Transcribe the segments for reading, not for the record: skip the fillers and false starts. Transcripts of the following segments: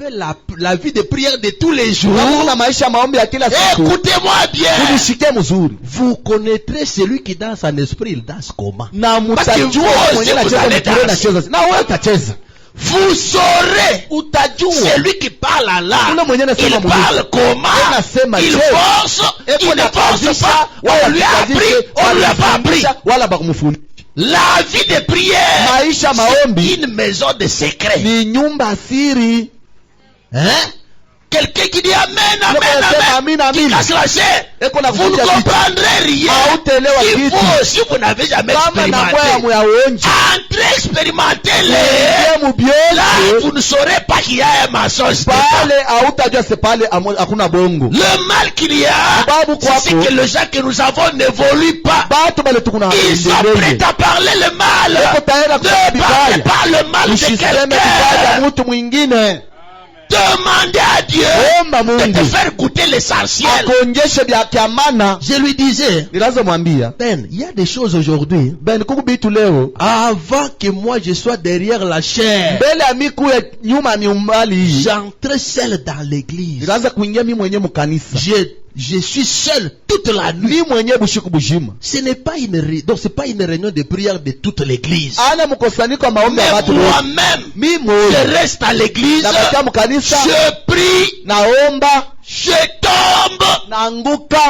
avez la vie de prière de tous les jours, écoutez-moi bien. Vous connaîtrez celui qui danse en esprit, il danse comment? Parce que vous aussi, vous allez danser. Vous saurez celui qui parle en langue. Il parle comment? Il force, il ne force pas. On lui a appris, on lui a pas appris. La vie de prière, c'est une maison de secret. Hein? Quelqu'un qui dit amen, amen, amen, qui casse la chair, vous ne comprendrez rien. Il faut, si vous n'avez jamais expérimenté, entrez expérimenter-les. Là, vous ne saurez pas qu'il y a un mensonge. Le mal qu'il y a, c'est que les gens que nous avons n'évoluent pas. Ils sont prêts à parler le mal. Ne parlez pas le mal de quelqu'un. Demandez à Dieu de te faire goûter l'essentiel. Je lui disais, Ben, il y a des choses aujourd'hui, avant que moi je sois derrière la chair, j'entrais seul dans l'église. Je suis seul toute la nuit. Ce n'est pas donc c'est pas une réunion de prière de toute l'église. Mais moi-même, je reste à l'église, je prie, je tombe,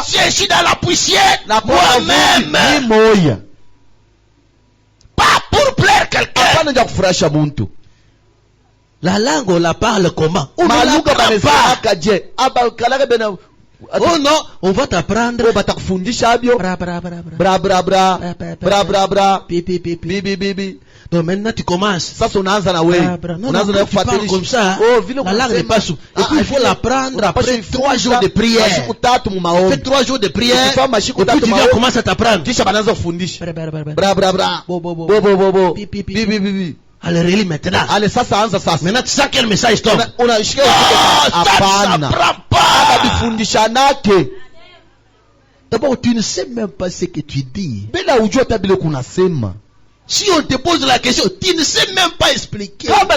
je suis dans la poussière, moi-même. Pas pour plaire quelqu'un. La langue, on la parle comment? On ne la parle pas. Oh non, on va t'apprendre. Donc maintenant tu commences. Tu parles comme ça. La langue n'est pas souple. Et puis il faut l'apprendre après 3 jours de prière. Après 3 jours de prière. Et puis tu viens commencer à t'apprendre. Allez, relis maintenant. Maintenant tu sens quel message tombe. Ça prend pas. D'abord, tu ne sais même pas ce que tu dis. Si on te pose la question, tu ne sais même pas expliquer. Car il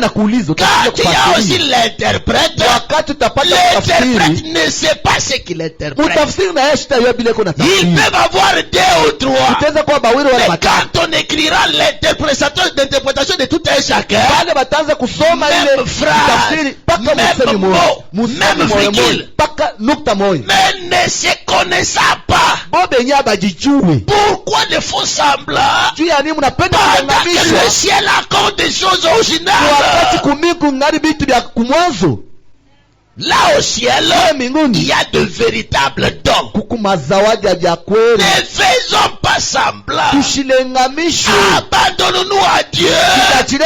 y a aussi l'interprète. L'interprète ne sait pas ce qu'il interprète. Ils peuvent avoir 2 ou 3. Mais quand on écrira l'interprétation de tout un chacun, même phrase, même mot, même virgule, mais ne se connaissant pas, pourquoi ne font semblant pendant que le ciel accorde des choses originales? Là au ciel, il y a de véritables dons. Ne faisons pas semblant. Abandonnons-nous à Dieu. Si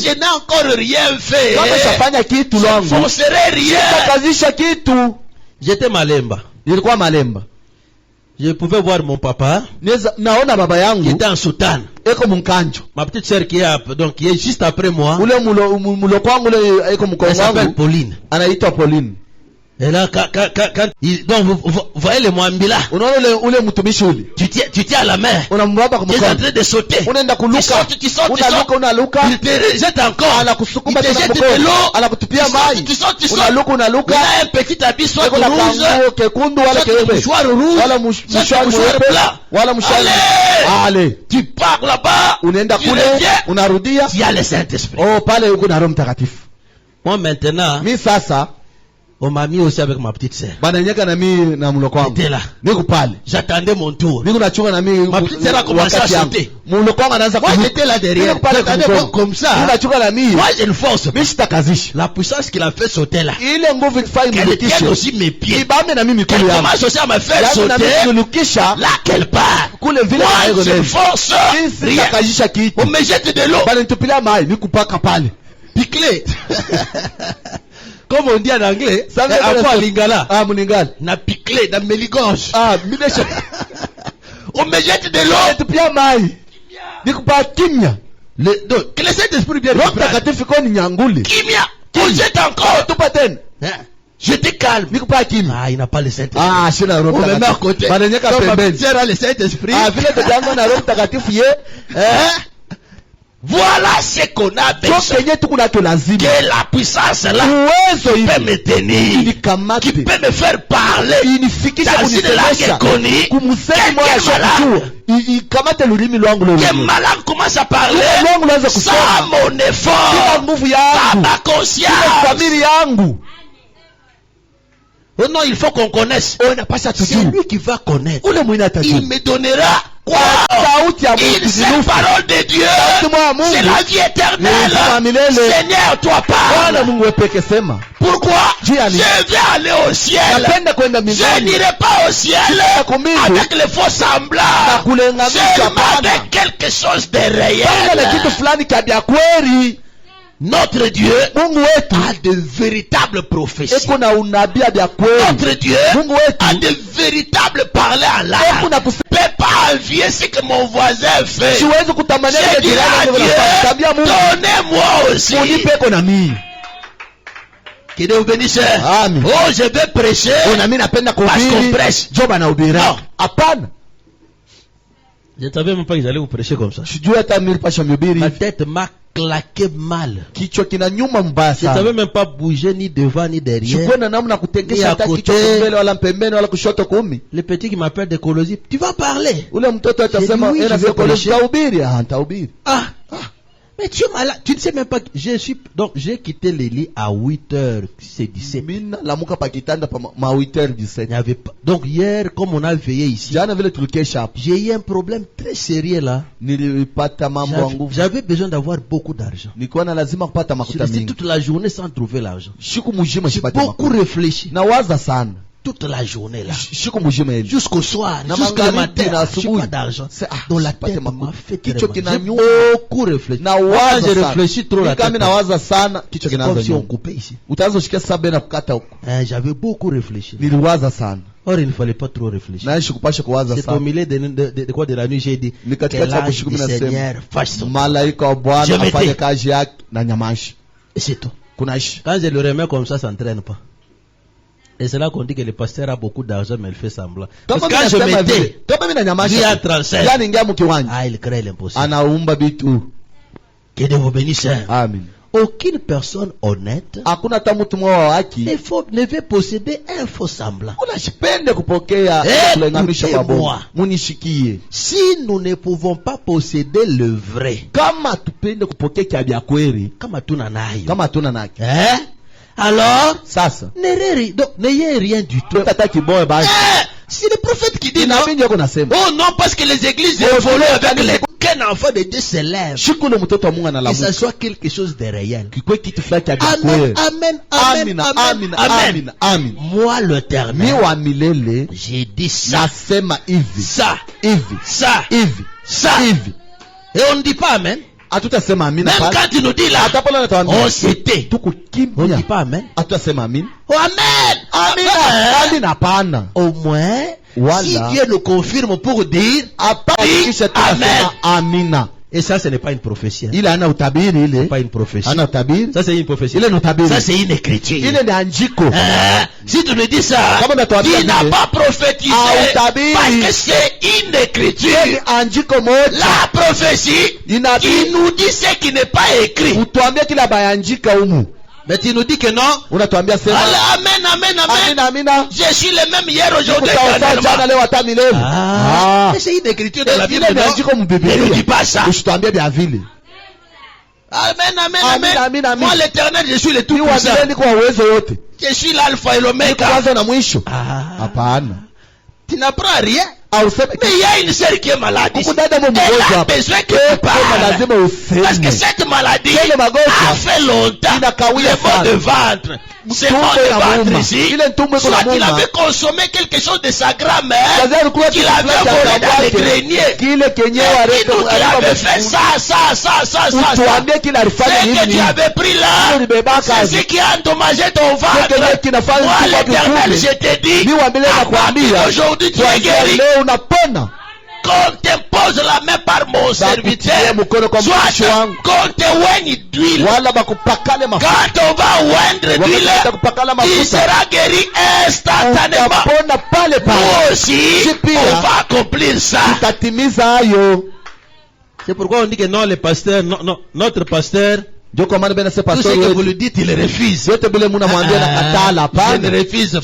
je n'ai encore rien fait, je ne forcerai rien. J'étais malemba. Je pouvais voir mon papa qui était en soutane. Ma petite sœur qui est juste après moi, elle s'appelle Pauline. Et là, donc vous voyez le Mwambila, tu tiens à la main, tu es en train de sauter, tu sautes, il te rejette encore, il te jette de l'eau, tu sautes, il a un petit habit soit rouge, soit mouchoir rouge, soit mouchoir blanc. Allez, tu pars là-bas, tu reviens, il y a le Saint-Esprit. Moi maintenant, on m'a mis aussi avec ma petite sœur. J'étais là. J'attendais mon tour. Ma petite sœur a commencé à sauter. Moi j'étais là derrière. J'attendais comme ça. Moi j'ai une force. La puissance qui l'a fait sauter là. Qu'elle tienne aussi mes pieds. Qu'elle commence aussi à me faire sauter. Là qu'elle part. Moi j'ai une force. On me jette de l'eau. Piclé. Comme on dit en anglais, ça veut dire quoi lingala? Na piclé, na meligorge. On me jette de l'eau. Donc, que le Saint-Esprit vienne. Kimia, on jette encore. Je te calme. Ah, il n'a pas le Saint-Esprit. On me met à côté. Comme ma petite sœur a le Saint-Esprit. Voilà ce qu'on a besoin. Que la puissance là qui peut me tenir, qui peut me faire parler dans une langue connue. Que malade commence à parler sans mon effort, sans ma conscience. Oh non, il faut qu'on connaisse. C'est lui qui va connaître. Il me donnera quoi? Une seule parole de Dieu. C'est la vie éternelle. Seigneur, toi parle. Pourquoi? Je vais aller au ciel. Je n'irai pas au ciel avec les faux semblants. Seulement avec quelque chose de réel. Notre Dieu a de véritables prophéties. Notre Dieu a de véritables parler en langue. Je ne peux pas envier ce que mon voisin fait. Je dirai à Dieu, donnez-moi aussi. Que Dieu vous bénisse. Oh, je vais prêcher parce qu'on prêche. Non. Je ne savais même pas qu'ils allaient vous prêcher comme ça. Ma tête m'a claqué mal. Je ne savais même pas bouger ni devant ni derrière. Ni à côté. Le petit qui m'appelle de Colosie, tu vas parler. Oui, je vais prêcher. Mais tu es malade. Tu ne sais même pas. Donc j'ai quitté le lit à 8h17. Donc hier, comme on a veillé ici, j'ai eu un problème très sérieux là. J'avais besoin d'avoir beaucoup d'argent. Je suis resté toute la journée sans trouver l'argent. J'ai beaucoup réfléchi. Toute la journée là, jusqu'au soir, jusqu'au matin, je n'ai pas d'argent. Donc la tête m'a fait très mal. J'ai beaucoup réfléchi. J'ai réfléchi trop la tête. C'est comme si on coupait ici. J'avais beaucoup réfléchi. Or il ne fallait pas trop réfléchir. C'est au milieu de la nuit j'ai dit que l'ange du Seigneur fasse son travail. Je m'étais. Et c'est tout. Quand je le remets comme ça, ça n'entraîne pas. Et c'est là qu'on dit que le pasteur a beaucoup d'argent, mais il fait semblant. Parce que quand je mettais, lui à 35, il crée l'impossible. Que Dieu vous bénisse. Amen. Aucune personne honnête ne veut posséder un faux semblant. Écoutez-moi. Si nous ne pouvons pas posséder le vrai, alors, n'ayez rien du tout. C'est le prophète qui dit non. Oh non, parce que les églises évoluent avec les... Qu'un enfant de Dieu se lève, que ça soit quelque chose de réel. Amen, amen, amen, amen, amen. Moi l'Éternel, j'ai dit ça, ça, et on ne dit pas amen. Même quand tu nous dis là, on s'était. On ne dit pas amen. Oh, amen. Amen. Au moins, si Dieu nous confirme pour dire amen. Et ça, ce n'est pas une prophétie. Ce n'est pas une prophétie. Ça, c'est une prophétie. Ça, c'est une écriture. Si tu me dis ça, tu n'as pas prophétisé parce que c'est une écriture. La prophétie qui nous dit ce qui n'est pas écrit. Mais tu nous dis que non. Amen, amen, amen. Je suis le même hier, aujourd'hui. C'est une écriture de la Bible. Ne nous dis pas ça. Amen, amen. Moi l'éternel, je suis le tout puissant. Je suis l'alpha et l'oméga. Tu n'apprends rien. Mais il y a une sœur qui est malade ici. Elle a besoin que tu parles. Parce que cette maladie a fait longtemps. Le mot de ventre. Ce mot de ventre ici, soit qu'il avait consommé quelque chose de sa grand-mère, qu'il avait volé dans les greniers, et qu'il avait fait ça. Ce que tu avais pris là, c'est ce qui a endommagé ton ventre. Moi l'éternel, je t'ai dit, à partir d'aujourd'hui tu es guéri. Qu'on t'impose la main par mon serviteur, soit qu'on te oigne d'huile. Quand on va oindre d'huile, tu seras guéri instantanément. Nous aussi, on va accomplir ça. C'est pourquoi on dit que non, les pasteurs, non, notre pasteur, tout ce que vous lui dites, il refuse. Je ne refuse pas.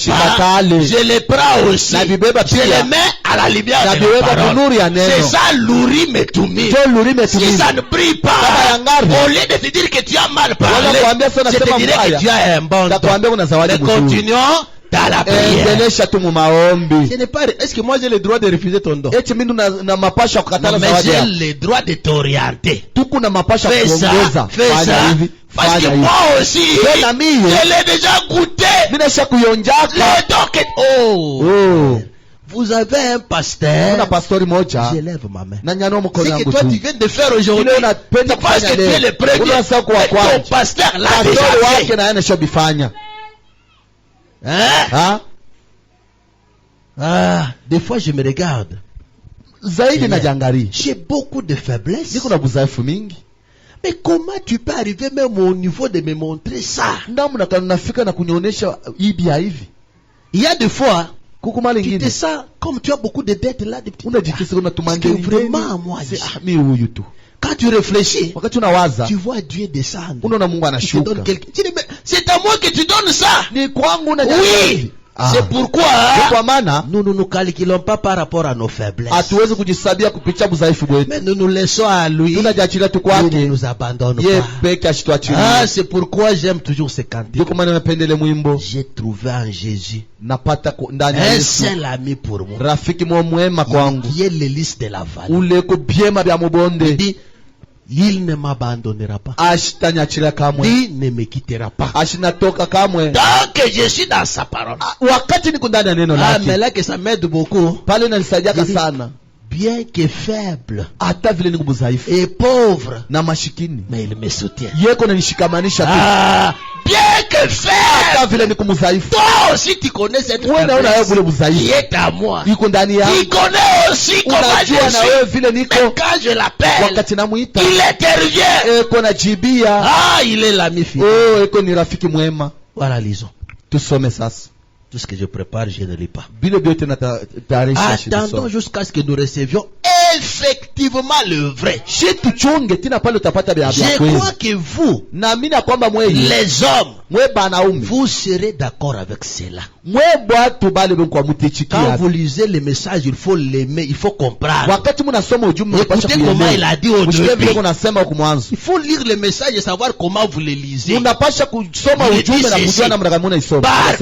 Je les prends aussi. Je les mets à la lumière de la parole. C'est ça, l'ouri metumi. Si ça ne brille pas, au lieu de te dire que tu as mal parlé, je te dirais que tu as un bon don. Mais continuons dans la prière. Ce n'est pas, est-ce que moi j'ai le droit de refuser ton don? Non, mais j'ai le droit de t'orienter. Fais ça, fais ça. Parce que moi aussi, je l'ai déjà goûté. Le don que... Oh. Vous avez un pasteur. Je lève ma main. C'est que toi tu viens de faire aujourd'hui. Tu penses que tu es le premier. Mais ton pasteur l'a déjà fait. Hein? Des fois je me regarde. J'ai beaucoup de faiblesses. Mais comment tu peux arriver même au niveau de me montrer ça? Il y a des fois, tu te sens comme tu as beaucoup de dettes là. Parce que vraiment, moi, quand tu réfléchis, tu vois Dieu descendre. Tu te donnes quelque... C'est à moi que tu donnes ça. Oui. C'est pourquoi nous ne nous calculons pas par rapport à nos faiblesses. Mais nous nous laissons à lui. Nous ne nous abandonnons pas. C'est pourquoi j'aime toujours ce cantique. J'ai trouvé en Jésus un seul ami pour moi. Qui est le lys de la vallée. Il dit, il ne m'abandonnera pas. Il ne me quittera pas. Donc je suis dans sa parole. Mais là que ça m'aide beaucoup. Bien que faible et pauvre, mais il me soutient. Bien que faible, toi aussi tu connais cette faiblesse qui est à moi. Il connaît aussi comment je suis. Mais quand je l'appelle, il intervient. Il est l'ami fidèle. Voilà, lisons. Tout ce que je prépare, je ne lis pas. Attendons jusqu'à ce que nous recevions effectivement le vrai. Je crois que vous, les hommes, vous serez d'accord avec cela. Quand vous lisez le message, il faut l'aimer, il faut comprendre. Écoutez comment il a dit au début. Il faut lire le message et savoir comment vous le lisez. Par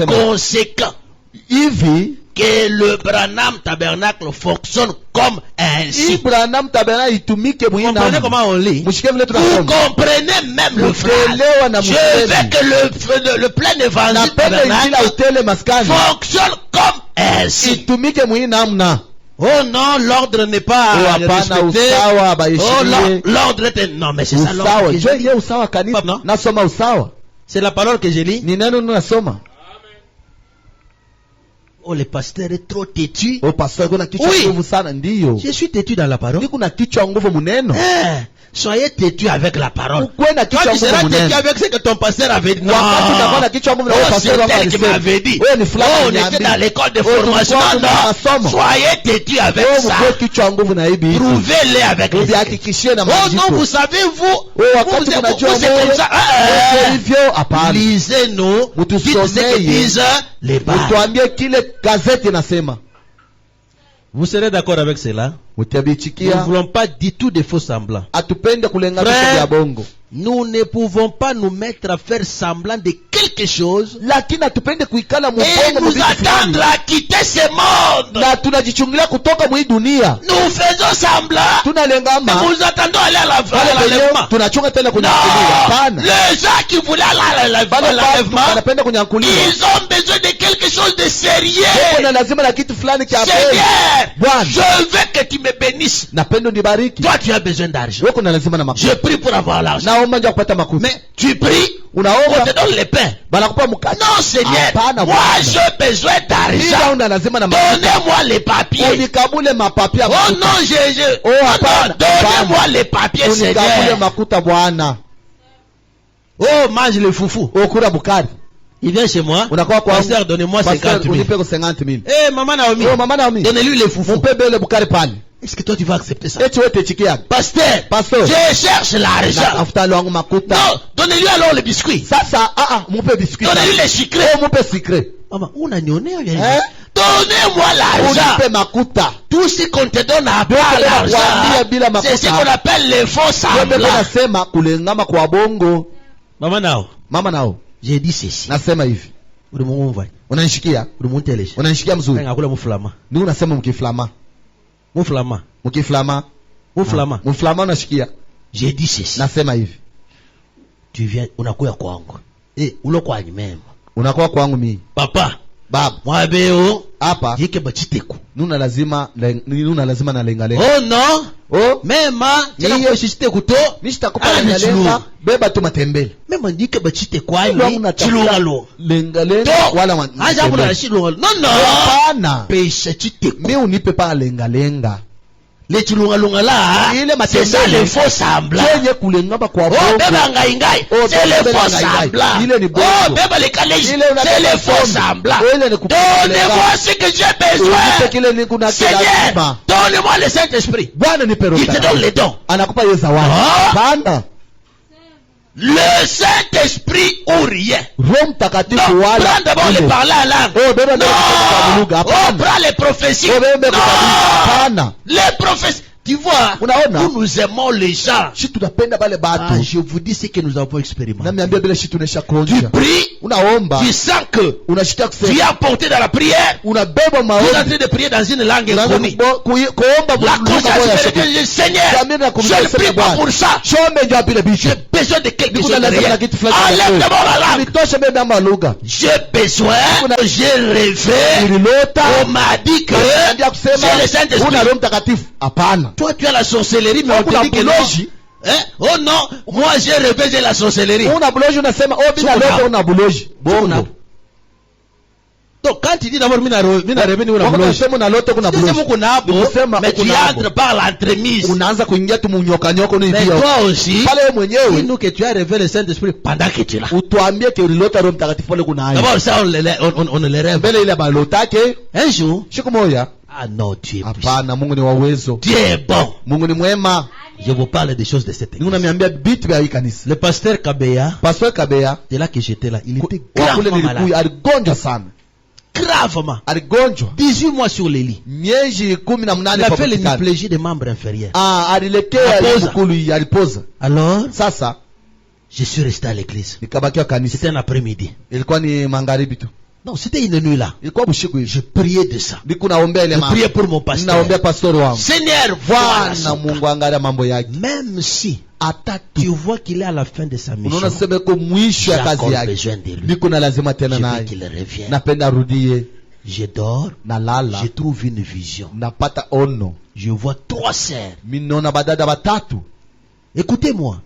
conséquent, que le Branham Tabernacle fonctionne comme ainsi. Vous comprenez comment on lit? Vous comprenez même le phrase. Je veux que le plein évangile tabernacle fonctionne comme ainsi. Oh non, l'ordre n'est pas respecté. Oh, l'ordre est... Non, mais c'est ça l'ordre que je lis. C'est la parole que je lis. Oh, le pasteur est trop têtu. Oui, je suis têtu dans la parole. Soyez têtu avec la parole. Toi, tu seras têtu avec ce que ton pasteur avait dit. Non, c'est tel qui m'avait dit. On était dans l'école de formation. Non, soyez têtu avec ça. Prouvez-les avec les faits. Oh non, vous savez, vous êtes comme ça. Lisez-nous. Dites ce que disent les barres. Vous serez d'accord avec cela? Nous ne voulons pas du tout de faux semblants. Frère, nous ne pouvons pas nous mettre à faire semblant de quelque chose et nous attendre à quitter ce monde. Nous faisons semblant, nous attendons aller à l'enlèvement. Non, les gens qui voulaient aller à l'enlèvement, ils ont besoin de quelque chose de sérieux. Seigneur, je veux que tu me bénisses. Toi, tu as besoin d'argent. Je prie pour avoir l'argent. Mais tu pries, on te donne le pain. Non, Seigneur, moi j'ai besoin d'argent. Donnez-moi les papiers. Oh non, donnez-moi les papiers, Seigneur. Oh, mange le foufou. Il vient chez moi. Pasteur, donnez-moi 50 000. Eh, maman Naomi, donnez-lui les foufous. Est-ce que toi tu vas accepter ça? Pasteur, je cherche l'argent. Non, donnez-lui alors le biscuit. mon père biscuit. Donnez-lui les sucrés. Mon père sucré. Maman, on a nyonné. Donnez-moi l'argent. Tout ce qu'on te donne à part l'argent, c'est ce qu'on appelle les faux semblants. Mama nao. J'ai dit ceci. Nasema hivi. Unanishikia? Unanishikia mzuri? Ni unasema mkiflama. Mflama unashikia? J'ai dit ceci. Nasema hivi. Tu viens, unakuya kwangu. Unakuwa nyimema. Unakuwa kwangu mimi. Papa. Baba. Mwabeo. Hapa. Yeke bachiteku. Nuna lazima na lenga. Oh non. Oh. Mema. Chana kwa shiteku to. Nishitakupa lenga. Beba tu matembele. Mema yeke bachiteku ayi. Chilungalo. Lenga. Wala matembele. Aja kuna na chilungalo. Non. Hapana. Pesha chiteku. Mimi unipe pa lenga. Les chilungalunga là, c'est ça les faux semblants. Oh, beba ngai, c'est les faux semblants. Oh, beba les calèches, c'est les faux semblants. Donnez-moi ce que j'ai besoin. Seigneur, donnez-moi le Saint-Esprit. Il te donne les dons. Le Saint-Esprit ou rien. Non, prends d'abord les parler à langue. Non, prends les prophéties. Non, les prophéties. Tu vois, nous nous aimons les gens. Je vous dis ce que nous avons expérimenté. Tu pries, tu sens que tu es apporté dans la prière. Tu es en train de prier dans une langue inconnue. La conscience fait que Seigneur, je ne prie pas pour ça. J'ai besoin de quelque chose de rien. Enlève d'abord la langue. J'ai besoin, j'ai rêvé. On m'a dit que j'ai le Saint-Esprit. Toi, tu as la sorcellerie, mais on te dit que non. Oh non, moi j'ai rêvé, j'ai la sorcellerie. Donc quand tu dis d'abord mina rêvé ni una boulogne, c'est mais tu entres par l'entremise. Mais toi aussi, dis-nous que tu as rêvé le Saint-Esprit pendant que tu es là. D'abord ça on le rêve. Un jour, ah non, tu es puissant. Tu es bon. Je vous parle des choses de cette église. Le pasteur Kabeya, c'est là que j'étais là. Il était gravement malade. Gravement. 18 mois sur les lits. Il a fait l'hémiplégie des membres inférieurs. Alors, je suis resté à l'église. C'était un après-midi. Non, c'était une nuit là. Je priais de ça. Je priais pour mon pasteur. Seigneur, voilà. Même si tu vois qu'il est à la fin de sa mission, j'ai encore besoin de lui. Je veux qu'il revienne. Je dors. Je trouve une vision. Je vois 3 sœurs. Écoutez-moi.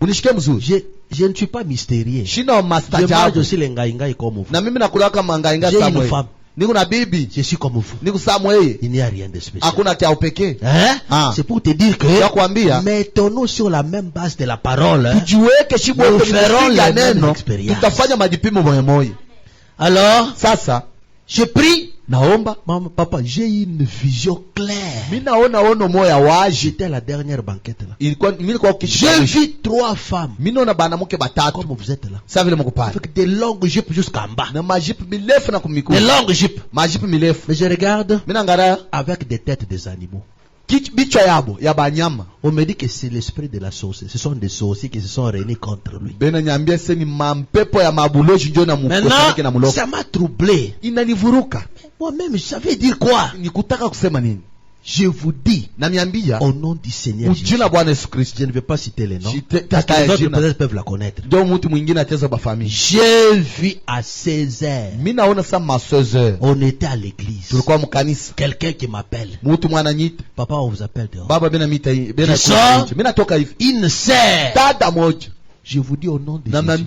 Je ne suis pas mystérieux. Je mange aussi les ngaïngaï comme vous. J'ai une femme. Je suis comme vous. Il n'y a rien de spécial. C'est pour te dire que mettons-nous sur la même base de la parole. Nous ferons la même expérience. Alors, je prie. Maman, papa, j'ai une vision claire. J'étais à la dernière banquette là. J'ai vu 3 femmes. Comme vous êtes là. Avec des longues jupes jusqu'en bas. Des longues jupes. Mais je regarde avec des têtes des animaux. On me dit que c'est l'esprit de la sorcière. Ce sont des sorciers qui se sont réunis contre lui. Maintenant, ça m'a troublé. Moi-même, ça veut dire quoi? Je vous dis, au nom du Seigneur Jésus, je ne vais pas citer les noms, parce que les autres peut-être peuvent la connaître. J'ai vu à 16 heures, on était à l'église, quelqu'un qui m'appelle, papa on vous appelle dehors, je sors, une sœur, je vous dis au nom de Jésus,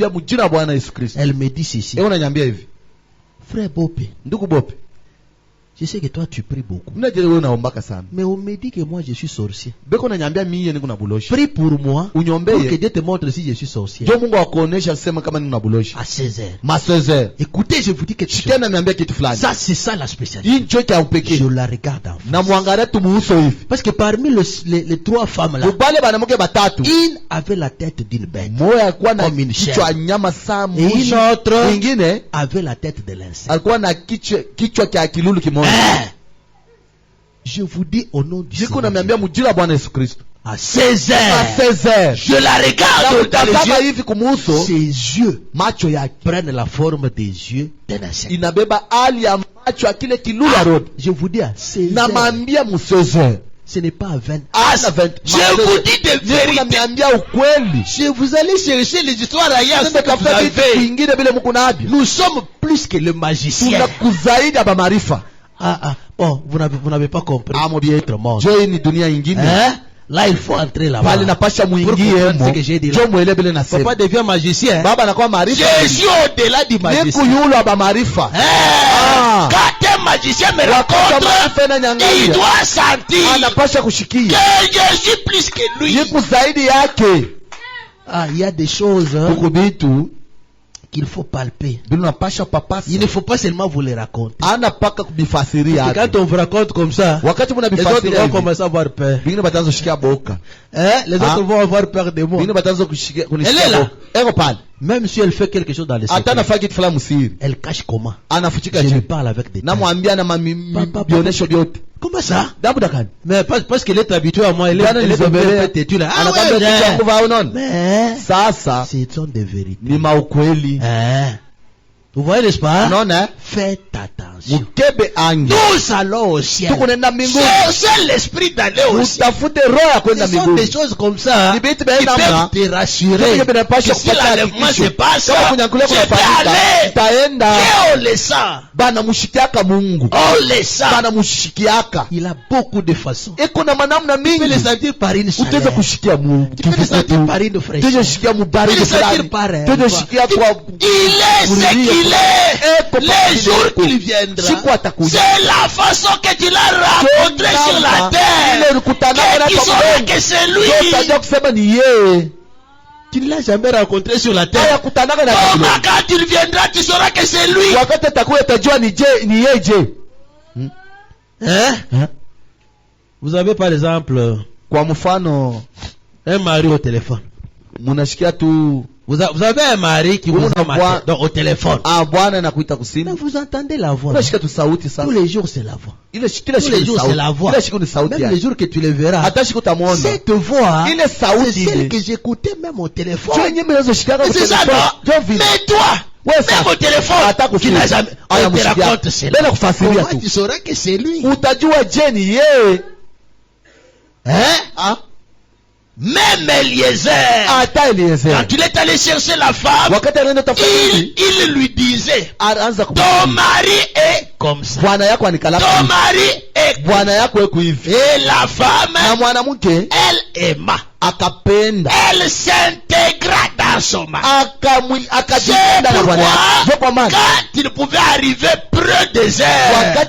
elle me dit ceci, frère Bopé, Je sais que toi tu pries beaucoup. Mais on me dit que moi je suis sorcier. Prie pour moi. Pour que Dieu te montre si je suis sorcier. À 16h. Écoutez, je vous dis quelque chose. Ça c'est ça la spécialité. Je la regarde en face. Parce que parmi les trois femmes là, une avait la tête d'une bête, comme une chèvre. Et une autre avait la tête de l'insecte. Je vous dis au nom du Seigneur, à 16h, je la regarde dans les yeux. Ses yeux prennent la forme des yeux d'un insecte. Je vous dis à 16h. Ce n'est pas à 20. Je vous dis de vérité. Vous allez chercher les histoires ailleurs. Nous sommes plus que le magicien. Bon, vous n'avez pas compris. Autre monde. Là, il faut entrer là-bas. Ce que j'ai dit là. Papa devient magicien. Je suis au-delà du magicien. Quand un magicien me rencontre, il doit sentir que je suis plus que lui. Il y a des choses qu'il faut palper. Il ne faut pas seulement vous les raconter. Quand on vous raconte comme ça, les autres vont commencer à avoir peur. Les autres vont avoir peur de moi. Elle est là. Même si elle fait quelque chose dans le secret, elle cache comment. Je lui parle avec des termes. Comment ça? Mais parce qu'elle est habituée à moi, elle est têtue là. Mais ce sont des vérités. Vous voyez, n'est-ce pas? Faites attention. Nous allons au ciel. C'est l'esprit d'aller au ciel. Ce sont des choses comme ça qui peuvent te rassurer que si l'enlèvement se passe, je peux aller. Et on le sent. On le sent. Il a beaucoup de façons. Tu peux le sentir par une chaleur. Tu peux le sentir par une fraîcheur. Tu peux le sentir par un vent. Il est ce qu'il est. Les jours qu'il viendra, c'est la façon que tu l'as rencontré sur la terre. Qui saura que c'est lui. Tu ne l'as jamais rencontré sur la terre. Quand il viendra, tu sauras que c'est lui. Vous avez par exemple un mari au téléphone. Vous avez un mari qui vous a au téléphone. Mais vous entendez la voix. Tous les jours c'est la voix. Tous les jours c'est la voix. Même les jours que tu le verras, cette voix, c'est celle que j'écoutais même au téléphone. C'est ça, non? Mais toi, même au téléphone, qui n'a jamais, on te raconte cela. Comment tu sauras que c'est lui? Même Eliezer, quand il est allé chercher la femme, il lui disait, ton mari est comme ça. Ton mari est comme ça. Et la femme, elle aima. Elle s'intégra dans son mari. C'est pourquoi, quand il pouvait arriver près des airs,